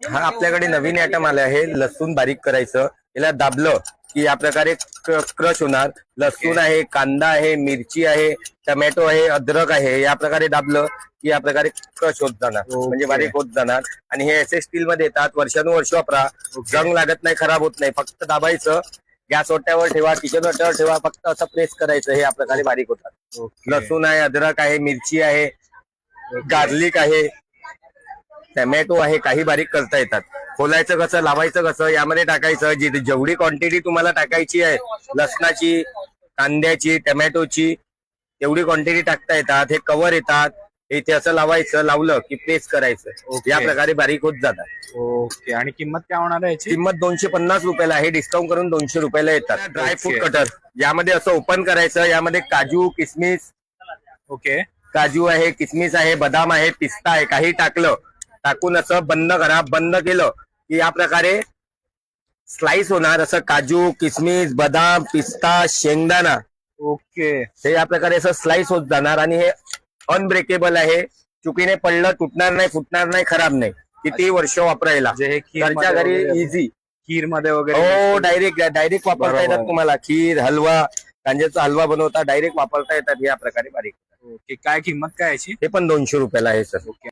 हा आपल्याकडे नवीन आयटम आला आहे, लसूण बारीक करायचं. याला दाबलं की या प्रकारे क्रश होणार. लसूण आहे, कांदा आहे, मिरची आहे, टमॅटो आहे, अद्रक आहे. या प्रकारे दाबलं की या प्रकारे क्रश होत जाणार, म्हणजे बारीक होत जाणार. आणि हे असे स्टील मध्ये येतात, वर्षानुवर्ष वापरा, जंग लागत नाही, खराब होत नाही. फक्त दाबायचं, गॅस ओट्यावर ठेवा, किचन ओट्यावर ठेवा, फक्त असं प्रेस करायचं. हे या प्रकारे बारीक होतात. लसूण आहे, अद्रक आहे, मिरची आहे, गार्लिक आहे, टमॅटो आहे, काही बारीक करता येतात. खोलायचं कसं, लावायचं कसं, यामध्ये टाकायचं. जेवढी क्वांटिटी तुम्हाला टाकायची आहे लसणाची, कांद्याची, टमॅटोची, तेवढी क्वांटिटी टाकता येतात. हे कव्हर येतात, इथे असं लावायचं, लावलं की प्रेस करायचं. या प्रकारे बारीक होत जातात. ओके. आणि किंमत काय होणार आहे याची? किंमत 250 रुपयाला आहे, डिस्काउंट करून 200 रुपयाला येतात. ड्रायफ्रूट कटर, यामध्ये असं ओपन करायचं. यामध्ये काजू, किसमिस, ओके. काजू आहे, किसमिस आहे, बदाम आहे, पिस्ता आहे, काही टाकलं, टाकून असं बंद करा. बंद केलं की या प्रकारे स्लाइस होणार. असं काजू, किसमिस, बदाम, पिस्ता, शेंगदाणा, ओके. हे या प्रकारे असं स्लाइस होत जाणार. आणि हे अनब्रेकेबल आहे, चुकीने पडलं तुटणार नाही, फुटणार नाही, खराब नाही. किती वर्ष वापरायला, घरच्या घरी इझी. खीर मध्ये वगैरे हो, डायरेक्ट वापरता येतात तुम्हाला. खीर, हलवा, कांद्याचा हलवा बनवता, डायरेक्ट वापरता येतात. या प्रकारे बारीक. ओके. काय किंमत काय याची? हे पण 200 रुपयाला आहे सर. ओके.